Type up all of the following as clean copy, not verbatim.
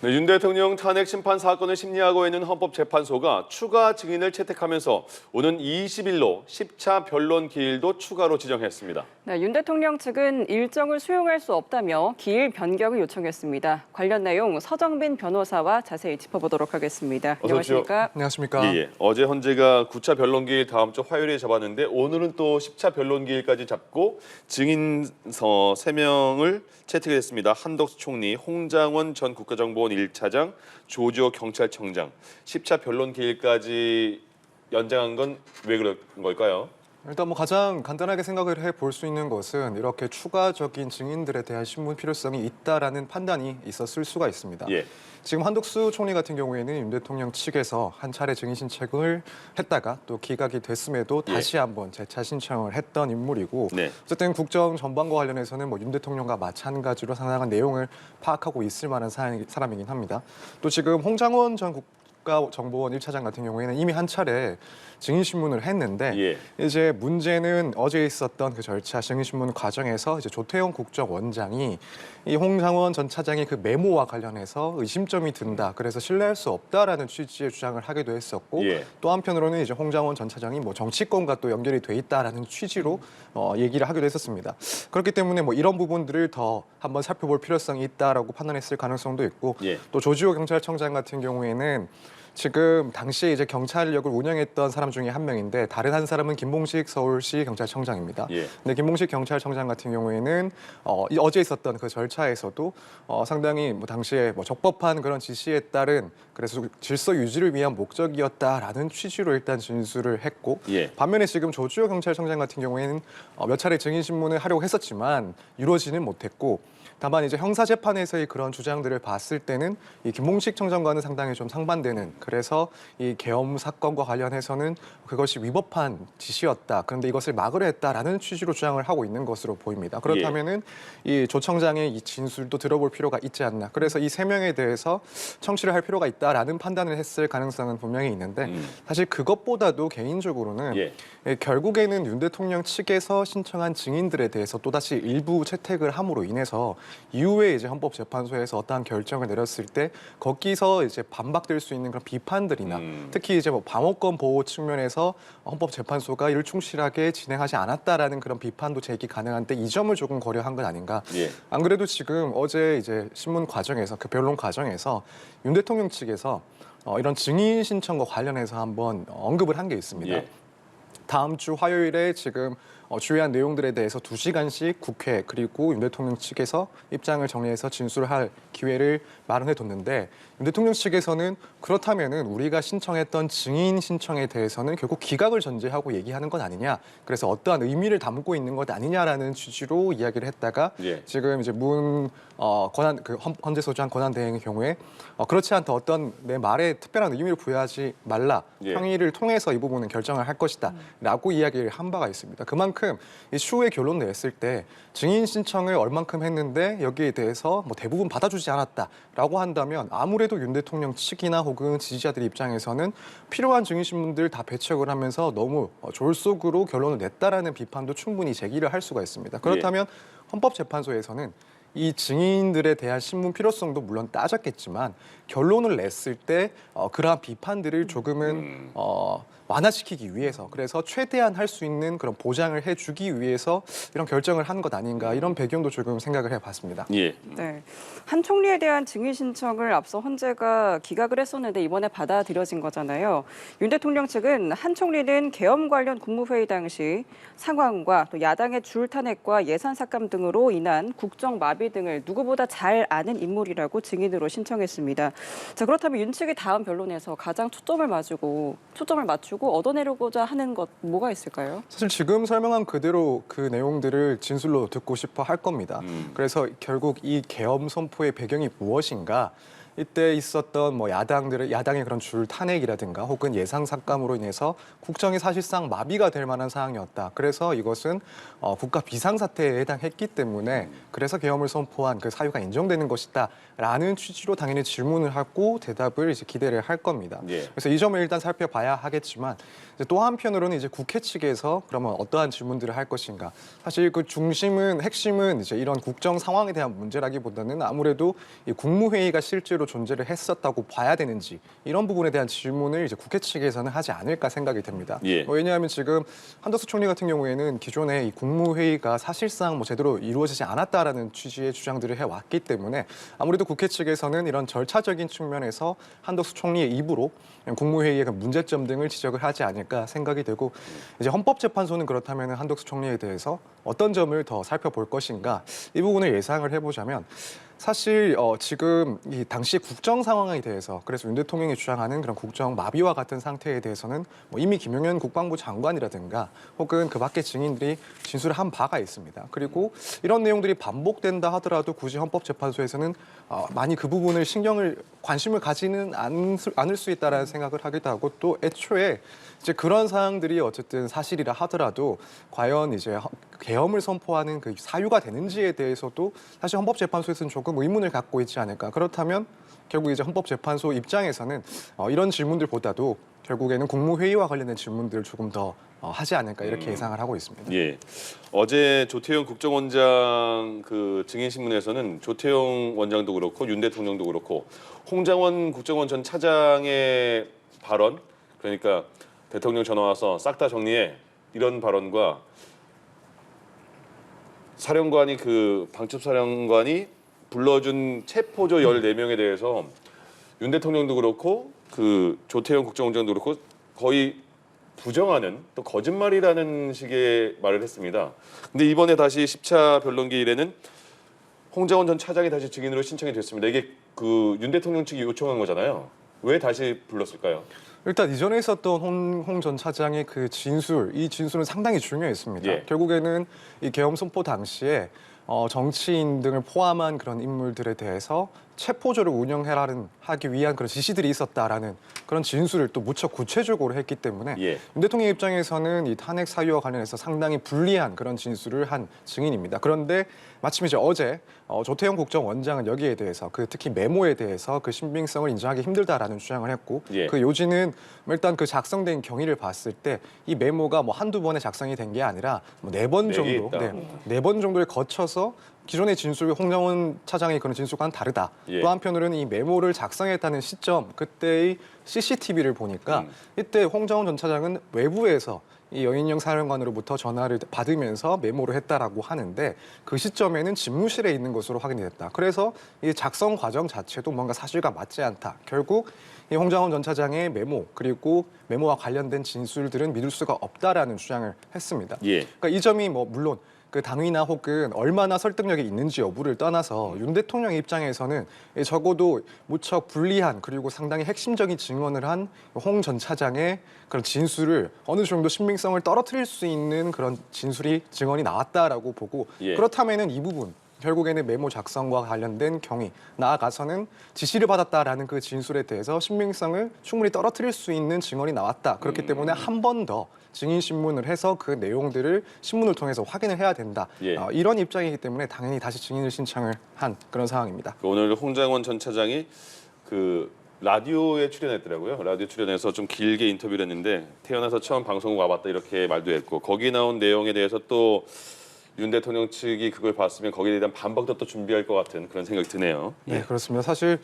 네, 윤 대통령 탄핵 심판 사건을 심리하고 있는 헌법재판소가 추가 증인을 채택하면서 오는 20일로 10차 변론 기일도 추가로 지정했습니다. 네, 윤 대통령 측은 일정을 수용할 수 없다며 기일 변경을 요청했습니다. 관련 내용 서정빈 변호사와 자세히 짚어보도록 하겠습니다. 어서 오십시오. 안녕하십니까? 예. 어제 헌재가 9차 변론 기일 다음 주 화요일에 잡았는데 오늘은 또 10차 변론 기일까지 잡고 증인서 3명을 채택했습니다. 한덕수 총리, 홍장원 전 국가정보원 1차장, 조지호 경찰청장. 10차 변론 기일까지 연장한 건 왜 그런 걸까요? 일단 가장 간단하게 생각을 해볼 수 있는 것은 이렇게 추가적인 증인들에 대한 신문 필요성이 있다라는 판단이 있었을 수가 있습니다. 예. 지금 한덕수 총리 같은 경우에는 윤 대통령 측에서 한 차례 증인 신청을 했다가 또 기각이 됐음에도 다시 한번 재차 신청을 했던 인물이고 네. 어쨌든 국정 전반과 관련해서는 윤 대통령과 마찬가지로 상당한 내용을 파악하고 있을 만한 사람이긴 합니다. 또 지금 홍장원 전 국가정보원 1차장 같은 경우에는 이미 한 차례 증인신문을 했는데 이제 문제는 어제 있었던 그 절차 증인신문 과정에서 이제 조태용 국정원장이 이 홍장원 전 차장의 그 메모와 관련해서 의심점이 든다. 그래서 신뢰할 수 없다라는 취지의 주장을 하기도 했었고 또 한편으로는 이제 홍장원 전 차장이 정치권과 또 연결이 돼 있다라는 취지로 얘기를 하기도 했었습니다. 그렇기 때문에 이런 부분들을 더 한번 살펴볼 필요성이 있다라고 판단했을 가능성도 있고 또 조지호 경찰청장 같은 경우에는 지금 당시에 이제 경찰력을 운영했던 사람 중에 한 명인데 다른 한 사람은 김봉식 서울시 경찰청장입니다. 근데 김봉식 경찰청장 같은 경우에는 어제 있었던 그 절차에서도 상당히 당시에 적법한 그런 지시에 따른 그래서 질서 유지를 위한 목적이었다라는 취지로 일단 진술을 했고 반면에 지금 조주호 경찰청장 같은 경우에는 몇 차례 증인 신문을 하려고 했었지만 이루어지는 못했고 다만 이제 형사재판에서의 그런 주장들을 봤을 때는 이 김봉식 청장과는 상당히 좀 상반되는 그래서 이 계엄 사건과 관련해서는 그것이 위법한 지시였다. 그런데 이것을 막으려 했다라는 취지로 주장을 하고 있는 것으로 보입니다. 그렇다면은 이 조 청장의 이 진술도 들어볼 필요가 있지 않나. 그래서 이 3명에 대해서 청취를 할 필요가 있다라는 판단을 했을 가능성은 분명히 있는데 사실 그것보다도 개인적으로는 결국에는 윤 대통령 측에서 신청한 증인들에 대해서 또다시 일부 채택을 함으로 인해서 이후에 이제 헌법재판소에서 어떠한 결정을 내렸을 때 거기서 이제 반박될 수 있는 그런 비판들이나 특히 이제 방어권 보호 측면에서 헌법재판소가 이를 충실하게 진행하지 않았다라는 그런 비판도 제기 가능한데 이 점을 조금 고려한 건 아닌가. 안 그래도 지금 어제 이제 신문 과정에서 그 변론 과정에서 윤 대통령 측에서 이런 증인 신청과 관련해서 한번 언급을 한 게 있습니다. 다음 주 화요일에 지금 주요한 내용들에 대해서 2시간씩 국회 그리고 윤 대통령 측에서 입장을 정리해서 진술할 기회를 마련해뒀는데 윤 대통령 측에서는 그렇다면은 우리가 신청했던 증인 신청에 대해서는 결국 기각을 전제하고 얘기하는 것 아니냐. 그래서 어떠한 의미를 담고 있는 것 아니냐라는 취지로 이야기를 했다가 지금 이제 헌재 소장 권한대행의 경우에 그렇지 않다 어떤 내 말에 특별한 의미를 부여하지 말라. 평의를 통해서 이 부분은 결정을 할 것이다. 라고 이야기를 한 바가 있습니다. 그만큼 이 추후에 결론 냈을 때 증인 신청을 얼만큼 했는데 여기에 대해서 대부분 받아주지 않았다라고 한다면 아무래도 윤 대통령 측이나 혹은 지지자들 입장에서는 필요한 증인 신문들 다 배척을 하면서 너무 졸속으로 결론을 냈다라는 비판도 충분히 제기를 할 수가 있습니다. 그렇다면 헌법재판소에서는 이 증인들에 대한 신문 필요성도 물론 따졌겠지만 결론을 냈을 때 그러한 비판들을 조금은 완화시키기 위해서 그래서 최대한 할 수 있는 그런 보장을 해주기 위해서 이런 결정을 한 것 아닌가 이런 배경도 조금 생각을 해봤습니다. 네, 한 총리에 대한 증인 신청을 앞서 헌재가 기각을 했었는데 이번에 받아들여진 거잖아요. 윤 대통령 측은 한 총리는 계엄 관련 국무회의 당시 상황과 또 야당의 줄 탄핵과 예산 삭감 등으로 인한 국정 마비 등을 누구보다 잘 아는 인물이라고 증인으로 신청했습니다. 자, 그렇다면 윤 측이 다음 변론에서 가장 초점을 맞추고 얻어내려고자 하는 것 뭐가 있을까요? 사실 지금 설명한 그대로 그 내용들을 진술로 듣고 싶어 할 겁니다. 그래서 결국 이 계엄 선포의 배경이 무엇인가? 이때 있었던 야당의 그런 줄 탄핵이라든가 혹은 예상 삭감으로 인해서 국정이 사실상 마비가 될 만한 상황이었다. 그래서 이것은 국가 비상사태에 해당했기 때문에 그래서 계엄을 선포한 그 사유가 인정되는 것이다라는 취지로 당연히 질문을 하고 대답을 이제 기대를 할 겁니다. 그래서 이 점을 일단 살펴봐야 하겠지만 또 한편으로는 이제 국회 측에서 그러면 어떠한 질문들을 할 것인가. 사실 그 핵심은 이제 이런 국정 상황에 대한 문제라기보다는 아무래도 이 국무회의가 실제로 실제로 존재를 했었다고 봐야 되는지 이런 부분에 대한 질문을 이제 국회 측에서는 하지 않을까 생각이 됩니다. 예. 왜냐하면 지금 한덕수 총리 같은 경우에는 기존에 이 국무회의가 사실상 뭐 제대로 이루어지지 않았다라는 취지의 주장들을 해왔기 때문에 아무래도 국회 측에서는 이런 절차적인 측면에서 한덕수 총리의 입으로 국무회의의 그 문제점 등을 지적을 하지 않을까 생각이 되고 이제 헌법재판소는 그렇다면 한덕수 총리에 대해서 어떤 점을 더 살펴볼 것인가 이 부분을 예상을 해보자면 사실 지금 이 당시 국정 상황에 대해서 그래서 윤 대통령이 주장하는 그런 국정 마비와 같은 상태에 대해서는 뭐 이미 김용현 국방부 장관이라든가 혹은 그 밖의 증인들이 진술을 한 바가 있습니다. 그리고 이런 내용들이 반복된다 하더라도 굳이 헌법재판소에서는 많이 그 부분을 관심을 가지는 않을 수 있다라는 생각을 하기도 하고 또 애초에 이제 그런 사항들이 어쨌든 사실이라 하더라도 과연 이제 계엄을 선포하는 그 사유가 되는지에 대해서도 사실 헌법재판소에서는 조금 의문을 갖고 있지 않을까. 그렇다면 결국 이제 헌법재판소 입장에서는 이런 질문들보다도 결국에는 국무회의와 관련된 질문들을 조금 더 하지 않을까 이렇게 예상을 하고 있습니다. 예. 어제 조태용 국정원장 그 증인 신문에서는 조태용 원장도 그렇고 윤 대통령도 그렇고 홍장원 국정원 전 차장의 발언 그러니까 대통령 전화 와서 싹 다 정리해 이런 발언과 사령관이 그 방첩사령관이 불러준 체포조 14명에 대해서 윤 대통령도 그렇고 그 조태용 국정원장도 그렇고 거의 부정하는 또 거짓말이라는 식의 말을 했습니다. 근데 이번에 다시 10차 변론기일에는 홍장원 전 차장이 다시 증인으로 신청이 됐습니다. 이게 그 윤 대통령 측이 요청한 거잖아요. 왜 다시 불렀을까요? 일단 이전에 있었던 홍 전 차장의 그 진술, 이 진술은 상당히 중요했습니다. 예. 결국에는 이 계엄 선포 당시에 정치인 등을 포함한 그런 인물들에 대해서 체포조를 하기 위한 그런 지시들이 있었다라는 그런 진술을 또 무척 구체적으로 했기 때문에 예. 윤 대통령 입장에서는 이 탄핵 사유와 관련해서 상당히 불리한 그런 진술을 한 증인입니다. 그런데 마침 이제 어제 조태용 국정원장은 여기에 대해서 그 특히 메모에 대해서 그 신빙성을 인정하기 힘들다라는 주장을 했고 예. 그 요지는 일단 그 작성된 경위를 봤을 때 이 메모가 뭐 한두 번에 작성이 된 게 아니라 뭐 4번 정도, 있다. 네 번 정도를 거쳐서 기존의 진술, 홍장원 차장의 그런 진술과는 다르다. 예. 또 한편으로는 이 메모를 작성했다는 시점, 그때의 CCTV를 보니까 이때 홍장원 전 차장은 외부에서 이 여인영 사령관으로부터 전화를 받으면서 메모를 했다라고 하는데 그 시점에는 집무실에 있는 것으로 확인이 됐다. 그래서 이 작성 과정 자체도 뭔가 사실과 맞지 않다. 결국 이 홍장원 전 차장의 메모 그리고 메모와 관련된 진술들은 믿을 수가 없다라는 주장을 했습니다. 예. 그러니까 이 점이 뭐 물론 그 당위나 혹은 얼마나 설득력이 있는지 여부를 떠나서 윤 대통령 입장에서는 적어도 무척 불리한 그리고 상당히 핵심적인 증언을 한 홍 전 차장의 그런 진술을 어느 정도 신빙성을 떨어뜨릴 수 있는 그런 증언이 나왔다라고 보고 예. 그렇다면은 이 부분 결국에는 메모 작성과 관련된 경위 나아가서는 지시를 받았다라는 그 진술에 대해서 신빙성을 충분히 떨어뜨릴 수 있는 증언이 나왔다. 그렇기 때문에 한 번 더 증인 신문을 해서 그 내용들을 신문을 통해서 확인을 해야 된다. 예. 이런 입장이기 때문에 당연히 다시 증인을 신청을 한 그런 상황입니다. 오늘 홍장원 전 차장이 그 라디오에 출연했더라고요. 라디오 출연해서 좀 길게 인터뷰를 했는데 태어나서 처음 방송국 와봤다 이렇게 말도 했고 거기 나온 내용에 대해서 또 윤 대통령 측이 그걸 봤으면 거기에 대한 반박도 또 준비할 것 같은 그런 생각이 드네요. 네, 그렇습니다. 사실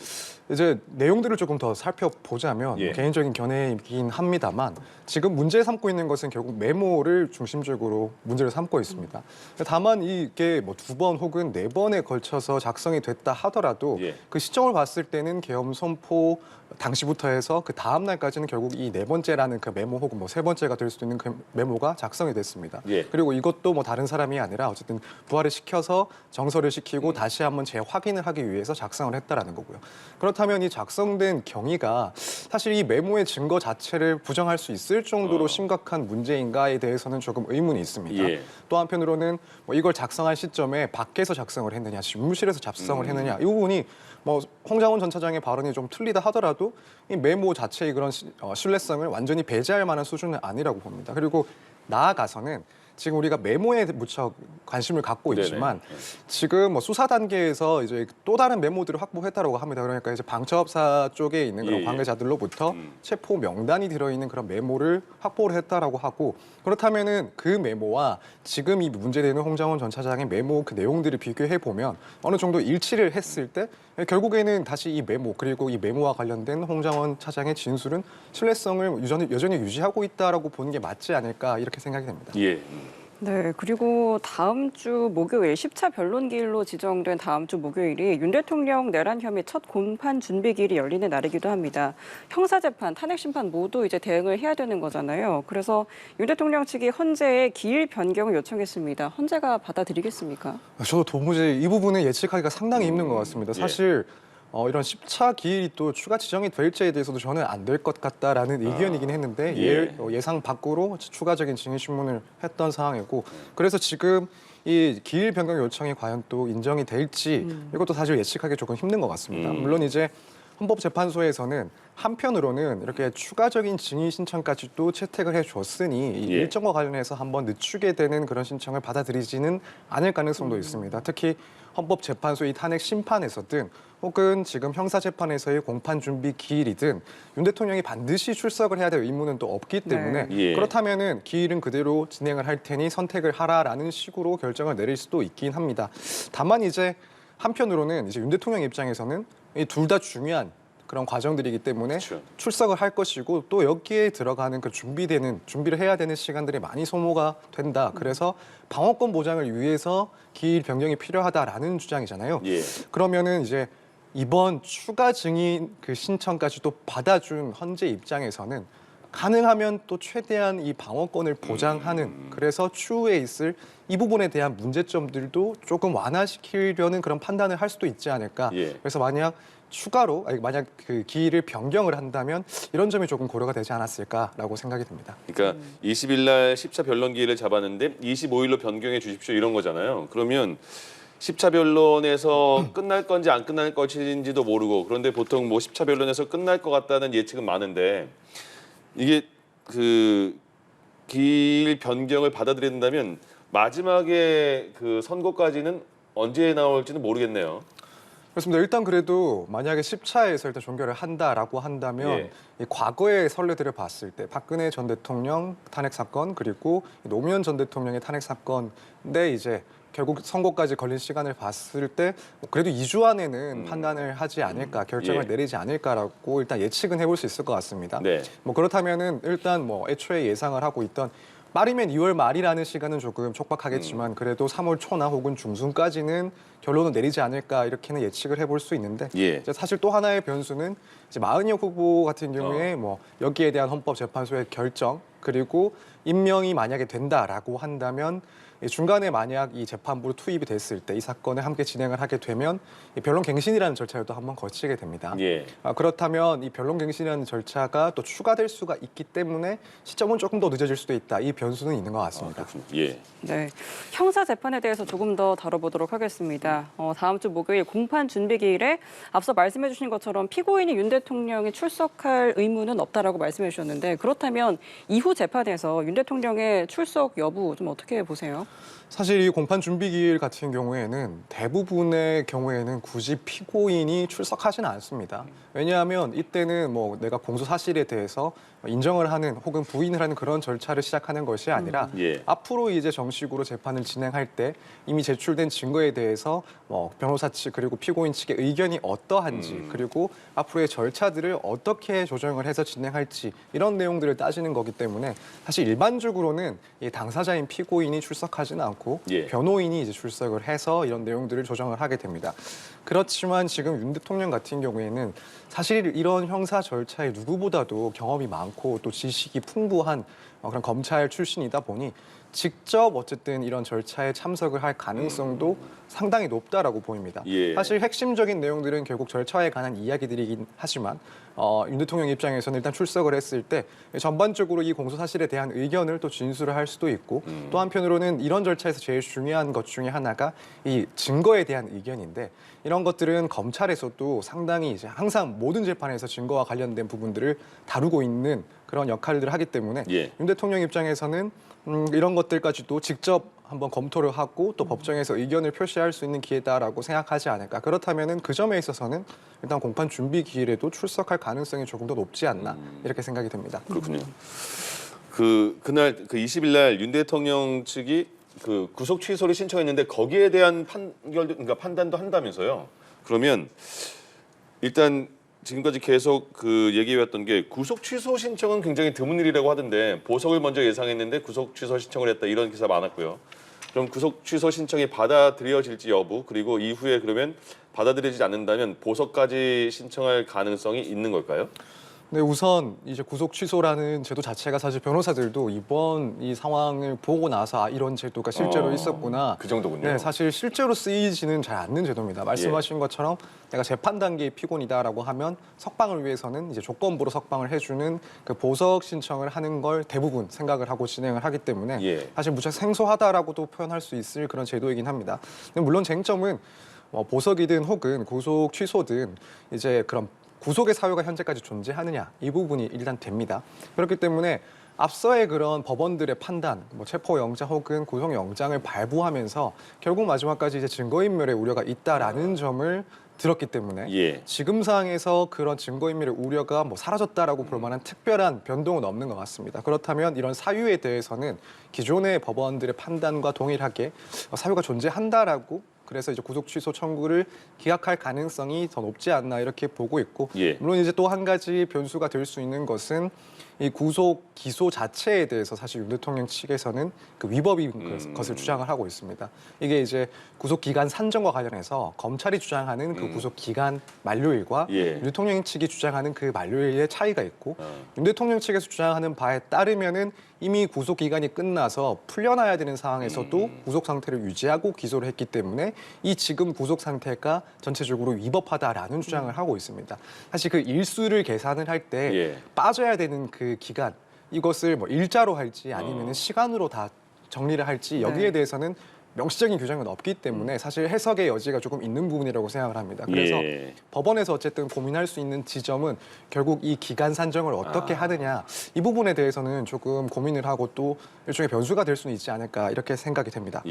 이제 내용들을 조금 더 살펴보자면 예. 개인적인 견해이긴 합니다만 지금 문제 삼고 있는 것은 결국 메모를 중심적으로 문제를 삼고 있습니다. 다만 이게 뭐 2번 혹은 4번에 걸쳐서 작성이 됐다 하더라도 예. 그 시점을 봤을 때는 계엄 선포 당시부터 해서 그 다음 날까지는 결국 이 4번째라는 그 메모 혹은 뭐 3번째가 될 수도 있는 그 메모가 작성이 됐습니다. 예. 그리고 이것도 뭐 다른 사람이 아니라 어쨌든 부활을 시켜서 정서를 시키고 다시 한번 재확인을 하기 위해서 작성을 했다라는 거고요. 그렇다면 이 작성된 경위가 사실 이 메모의 증거 자체를 부정할 수 있을 정도로 심각한 문제인가에 대해서는 조금 의문이 있습니다. 예. 또 한편으로는 뭐 이걸 작성한 시점에 밖에서 작성을 했느냐, 집무실에서 작성을 했느냐 이 부분이 뭐 홍장원 전 차장의 발언이 좀 틀리다 하더라도 이 메모 자체의 그런 신뢰성을 완전히 배제할 만한 수준은 아니라고 봅니다. 그리고 나아가서는 지금 우리가 메모에 무척 관심을 갖고 네네. 있지만 지금 뭐 수사 단계에서 이제 또 다른 메모들을 확보했다고 합니다. 그러니까 이제 방첩사 쪽에 있는 그런 예, 예. 관계자들로부터 체포 명단이 들어있는 그런 메모를 확보를 했다라고 하고 그렇다면은 그 메모와 지금 이 문제되는 홍장원 전 차장의 메모 그 내용들을 비교해 보면 어느 정도 일치를 했을 때 결국에는 다시 이 메모 그리고 이 메모와 관련된 홍장원 차장의 진술은 신뢰성을 여전히 유지하고 있다라고 보는 게 맞지 않을까 이렇게 생각이 됩니다. 예. 네, 그리고 다음 주 목요일 10차 변론기일로 지정된 다음 주 목요일이 윤 대통령 내란 혐의 첫 공판 준비기일이 열리는 날이기도 합니다. 형사재판, 탄핵심판 모두 이제 대응을 해야 되는 거잖아요. 그래서 윤 대통령 측이 헌재에 기일 변경을 요청했습니다. 헌재가 받아들이겠습니까? 저도 도무지 이 부분을 예측하기가 상당히 힘든 것 같습니다. 사실 이런 10차 기일이 또 추가 지정이 될지에 대해서도 저는 안 될 것 같다라는 의견이긴 했는데 예상 밖으로 추가적인 증인 신문을 했던 상황이고 그래서 지금 이 기일 변경 요청이 과연 또 인정이 될지 이것도 사실 예측하기 조금 힘든 것 같습니다. 물론 이제 헌법재판소에서는 한편으로는 이렇게 추가적인 증인 신청까지 또 채택을 해줬으니 이 일정과 관련해서 한번 늦추게 되는 그런 신청을 받아들이지는 않을 가능성도 있습니다. 특히 헌법재판소 이 탄핵 심판에서든 혹은 지금 형사재판에서의 공판 준비 기일이든 윤 대통령이 반드시 출석을 해야 될 의무는 또 없기 때문에 그렇다면은 기일은 그대로 진행을 할 테니 선택을 하라라는 식으로 결정을 내릴 수도 있긴 합니다. 다만 이제 한편으로는 이제 윤 대통령 입장에서는 이 둘 다 중요한 그런 과정들이기 때문에 출석을 할 것이고 또 여기에 들어가는 그 준비를 해야 되는 시간들이 많이 소모가 된다. 그래서 방어권 보장을 위해서 기일 변경이 필요하다라는 주장이잖아요. 그러면은 이제 이번 추가 증인 그 신청까지 또 받아준 헌재 입장에서는 가능하면 또 최대한 이 방어권을 보장하는 그래서 추후에 있을 이 부분에 대한 문제점들도 조금 완화시키려는 그런 판단을 할 수도 있지 않을까. 그래서 만약 그 기일을 변경을 한다면 이런 점이 조금 고려가 되지 않았을까라고 생각이 듭니다. 그러니까 20일 날 10차 변론 기일을 잡았는데 25일로 변경해 주십시오 이런 거잖아요. 그러면 10차 변론에서 끝날 건지 안 끝날 것인지도 모르고 그런데 보통 뭐 10차 변론에서 끝날 것 같다는 예측은 많은데 이게 그 기일 변경을 받아들여야 된다면 마지막에 그 선고까지는 언제 나올지는 모르겠네요. 그렇습니다. 일단 그래도 만약에 10차에서 일단 종결을 한다라고 한다면 이 과거의 선례들을 봤을 때 박근혜 전 대통령 탄핵 사건 그리고 노무현 전 대통령의 탄핵 사건인데 이제 결국 선고까지 걸린 시간을 봤을 때 그래도 2주 안에는 판단을 하지 않을까, 결정을 내리지 않을까라고 일단 예측은 해볼 수 있을 것 같습니다. 뭐 그렇다면은 일단 뭐 애초에 예상을 하고 있던 말이면 2월 말이라는 시간은 조금 촉박하겠지만 그래도 3월 초나 혹은 중순까지는 결론을 내리지 않을까 이렇게는 예측을 해볼 수 있는데 이제 사실 또 하나의 변수는 이제 마은혁 후보 같은 경우에 뭐 여기에 대한 헌법재판소의 결정 그리고 임명이 만약에 된다라고 한다면 중간에 만약 이 재판부로 투입이 됐을 때 이 사건을 함께 진행을 하게 되면 이 변론갱신이라는 절차를 또 한번 거치게 됩니다. 그렇다면 이 변론갱신이라는 절차가 또 추가될 수가 있기 때문에 시점은 조금 더 늦어질 수도 있다. 이 변수는 있는 것 같습니다. 네, 형사 재판에 대해서 조금 더 다뤄보도록 하겠습니다. 다음 주 목요일 공판 준비 기일에 앞서 말씀해주신 것처럼 피고인이 윤 대통령이 출석할 의무는 없다라고 말씀해주셨는데 그렇다면 이후 재판에서 윤 대통령의 출석 여부 좀 어떻게 보세요? 사실 이 공판 준비 기일 같은 경우에는 대부분의 경우에는 굳이 피고인이 출석하지는 않습니다. 왜냐하면 이때는 뭐 내가 공소 사실에 대해서 인정을 하는 혹은 부인을 하는 그런 절차를 시작하는 것이 아니라 앞으로 이제 정식으로 재판을 진행할 때 이미 제출된 증거에 대해서 뭐 변호사 측 그리고 피고인 측의 의견이 어떠한지 그리고 앞으로의 절차들을 어떻게 조정을 해서 진행할지 이런 내용들을 따지는 거기 때문에 사실 일반적으로는 이 당사자인 피고인이 출석하지는 않고 변호인이 이제 출석을 해서 이런 내용들을 조정을 하게 됩니다. 그렇지만 지금 윤 대통령 같은 경우에는 사실 이런 형사 절차에 누구보다도 경험이 많고 또 지식이 풍부한 그런 검찰 출신이다 보니 직접 어쨌든 이런 절차에 참석을 할 가능성도 상당히 높다라고 보입니다. 사실 핵심적인 내용들은 결국 절차에 관한 이야기들이긴 하지만 윤 대통령 입장에서는 일단 출석을 했을 때 전반적으로 이 공소 사실에 대한 의견을 또 진술을 할 수도 있고 또 한편으로는 이런 절차에서 제일 중요한 것 중에 하나가 이 증거에 대한 의견인데 이런 것들은 검찰에서도 상당히 이제 항상 모든 재판에서 증거와 관련된 부분들을 다루고 있는 그런 역할들을 하기 때문에 예. 윤 대통령 입장에서는 이런 것들까지도 직접 한번 검토를 하고 또 법정에서 의견을 표시할 수 있는 기회다라고 생각하지 않을까. 그렇다면은 그 점에 있어서는 일단 공판 준비 기일에도 출석할 가능성이 조금 더 높지 않나 이렇게 생각이 됩니다. 그렇군요. 그날 20일 날 윤 대통령 측이 그 구속 취소를 신청했는데 거기에 대한 그러니까 판단도 한다면서요. 그러면 일단 지금까지 계속 그 얘기해왔던 게 구속 취소 신청은 굉장히 드문 일이라고 하던데 보석을 먼저 예상했는데 구속 취소 신청을 했다 이런 기사 많았고요. 그럼 구속 취소 신청이 받아들여질지 여부 그리고 이후에 그러면 받아들여지지 않는다면 보석까지 신청할 가능성이 있는 걸까요? 네, 우선 이제 구속 취소라는 제도 자체가 사실 변호사들도 이번 이 상황을 보고 나서 이런 제도가 실제로 있었구나. 그 정도군요. 네, 사실 실제로 쓰이지는 잘 않는 제도입니다. 말씀하신 것처럼 내가 재판 단계의 피고이다라고 하면 석방을 위해서는 이제 조건부로 석방을 해주는 그 보석 신청을 하는 걸 대부분 생각을 하고 진행을 하기 때문에 사실 무척 생소하다라고도 표현할 수 있을 그런 제도이긴 합니다. 근데 물론 쟁점은 보석이든 혹은 구속 취소든 이제 그런 구속의 사유가 현재까지 존재하느냐 이 부분이 일단 됩니다. 그렇기 때문에 앞서의 그런 법원들의 판단, 체포영장 혹은 구속영장을 발부하면서 결국 마지막까지 이제 증거인멸의 우려가 있다라는 점을 들었기 때문에 지금 상황에서 그런 증거인멸의 우려가 사라졌다라고 볼 만한 특별한 변동은 없는 것 같습니다. 그렇다면 이런 사유에 대해서는 기존의 법원들의 판단과 동일하게 사유가 존재한다라고 그래서 이제 구속 취소 청구를 기각할 가능성이 더 높지 않나 이렇게 보고 있고 물론 이제 또 한 가지 변수가 될 수 있는 것은 이 구속 기소 자체에 대해서 사실 윤 대통령 측에서는 그 위법인 것을 주장을 하고 있습니다. 이게 이제 구속 기간 산정과 관련해서 검찰이 주장하는 그 구속 기간 만료일과 윤 대통령 측이 주장하는 그 만료일의 차이가 있고 윤 대통령 측에서 주장하는 바에 따르면은 이미 구속 기간이 끝나서 풀려나야 되는 상황에서도 구속 상태를 유지하고 기소를 했기 때문에 이 지금 구속 상태가 전체적으로 위법하다라는 주장을 하고 있습니다. 사실 그 일수를 계산을 할 때 빠져야 되는 그 기간 이것을 일자로 할지 아니면 시간으로 다 정리를 할지 여기에 대해서는 명시적인 규정은 없기 때문에 사실 해석의 여지가 조금 있는 부분이라고 생각을 합니다. 그래서 법원에서 어쨌든 고민할 수 있는 지점은 결국 이 기간 산정을 어떻게 하느냐 이 부분에 대해서는 조금 고민을 하고 또 일종의 변수가 될 수는 있지 않을까 이렇게 생각이 됩니다.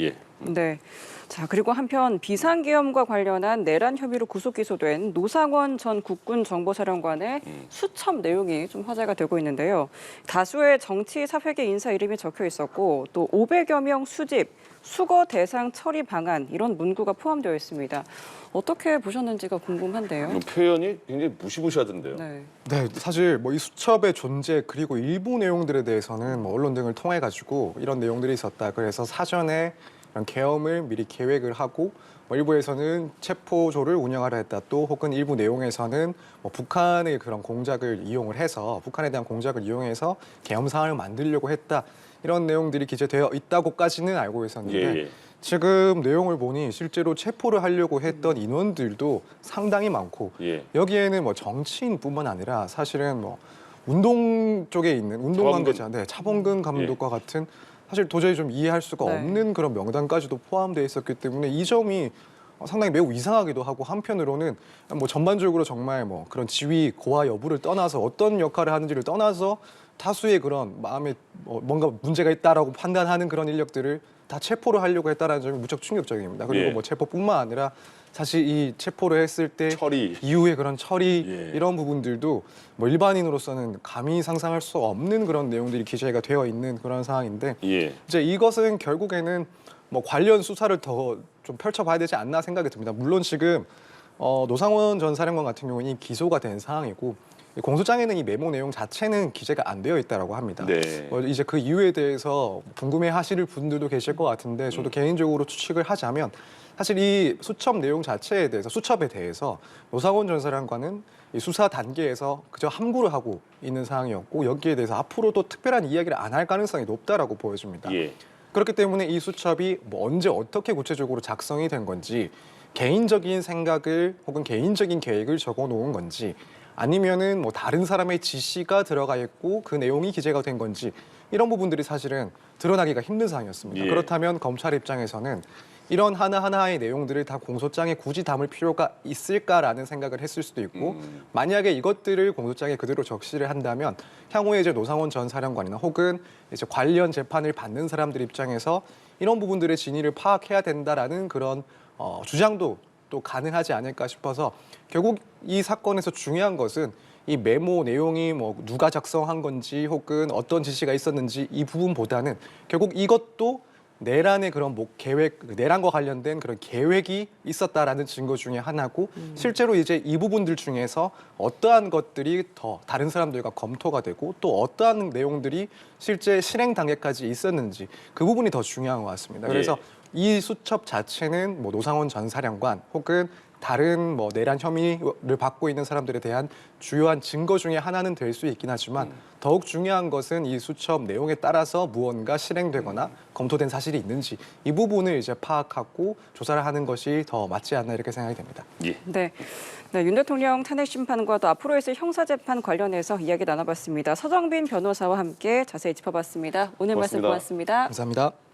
네. 자, 그리고 한편 비상계엄과 관련한 내란 혐의로 구속 기소된 노상원 전 국군정보사령관의 수첩 내용이 좀 화제가 되고 있는데요. 다수의 정치 사회계 인사 이름이 적혀 있었고 또 500여 명 수집, 수거 대상 처리 방안 이런 문구가 포함되어 있습니다. 어떻게 보셨는지가 궁금한데요. 표현이 굉장히 무시무시하던데요. 네. 네, 사실 이 수첩의 존재 그리고 일부 내용들에 대해서는 언론 등을 통해 가지고 이런 내용들이 있었다. 그래서 사전에 이런 계엄을 미리 계획을 하고 일부에서는 체포조를 운영하려 했다. 또 혹은 일부 내용에서는 북한의 그런 공작을 이용을 해서 북한에 대한 공작을 이용해서 계엄 상황을 만들려고 했다. 이런 내용들이 기재되어 있다고까지는 알고 있었는데 지금 내용을 보니 실제로 체포를 하려고 했던 인원들도 상당히 많고 여기에는 정치인뿐만 아니라 사실은 운동 쪽에 있는 운동 관계자, 차범근 감독과 같은 사실 도저히 좀 이해할 수가 없는 그런 명단까지도 포함되어 있었기 때문에 이 점이 상당히 매우 이상하기도 하고 한편으로는 전반적으로 정말 그런 지위 고하 여부를 떠나서 어떤 역할을 하는지를 떠나서 다수의 그런 마음에 뭔가 문제가 있다라고 판단하는 그런 인력들을 다 체포를 하려고 했다는 점이 무척 충격적입니다. 그리고 체포뿐만 아니라 사실 이 체포를 했을 때 처리. 이후에 그런 처리 이런 부분들도 일반인으로서는 감히 상상할 수 없는 그런 내용들이 기재가 되어 있는 그런 상황인데 이제 이것은 결국에는 관련 수사를 더 좀 펼쳐봐야 되지 않나 생각이 듭니다. 물론 지금 노상원 전 사령관 같은 경우는 기소가 된 상황이고 공소장에는 이 메모 내용 자체는 기재가 안 되어 있다라고 합니다. 이제 그 이유에 대해서 궁금해하실 분들도 계실 것 같은데 저도 개인적으로 추측을 하자면 사실 이 수첩 내용 자체에 대해서 수첩에 대해서 노상원 전 사령관은 이 수사 단계에서 그저 함구를 하고 있는 상황이었고 여기에 대해서 앞으로도 특별한 이야기를 안 할 가능성이 높다라고 보여집니다. 그렇기 때문에 이 수첩이 언제 어떻게 구체적으로 작성이 된 건지 개인적인 생각을 혹은 개인적인 계획을 적어 놓은 건지 아니면은 다른 사람의 지시가 들어가 있고 그 내용이 기재가 된 건지 이런 부분들이 사실은 드러나기가 힘든 상황이었습니다. 그렇다면 검찰 입장에서는 이런 하나하나의 내용들을 다 공소장에 굳이 담을 필요가 있을까라는 생각을 했을 수도 있고 만약에 이것들을 공소장에 그대로 적시를 한다면 향후에 이제 노상원 전 사령관이나 혹은 이제 관련 재판을 받는 사람들 입장에서 이런 부분들의 진위를 파악해야 된다라는 그런 주장도 또 가능하지 않을까 싶어서 결국 이 사건에서 중요한 것은 이 메모 내용이 뭐 누가 작성한 건지 혹은 어떤 지시가 있었는지 이 부분보다는 결국 이것도 내란의 그런 계획, 내란과 관련된 그런 계획이 있었다라는 증거 중에 하나고 실제로 이제 이 부분들 중에서 어떠한 것들이 더 다른 사람들과 검토가 되고 또 어떠한 내용들이 실제 실행 단계까지 있었는지 그 부분이 더 중요한 것 같습니다. 그래서 이 수첩 자체는 뭐 노상원 전 사령관 혹은 다른 뭐 내란 혐의를 받고 있는 사람들에 대한 주요한 증거 중에 하나는 될 수 있긴 하지만 더욱 중요한 것은 이 수첩 내용에 따라서 무언가 실행되거나 검토된 사실이 있는지 이 부분을 이제 파악하고 조사를 하는 것이 더 맞지 않나 이렇게 생각이 됩니다. 예. 네. 네, 윤 대통령 탄핵 심판과 또 앞으로 있을 형사재판 관련해서 이야기 나눠봤습니다. 서정빈 변호사와 함께 자세히 짚어봤습니다. 오늘 말씀 고맙습니다. 고맙습니다. 감사합니다.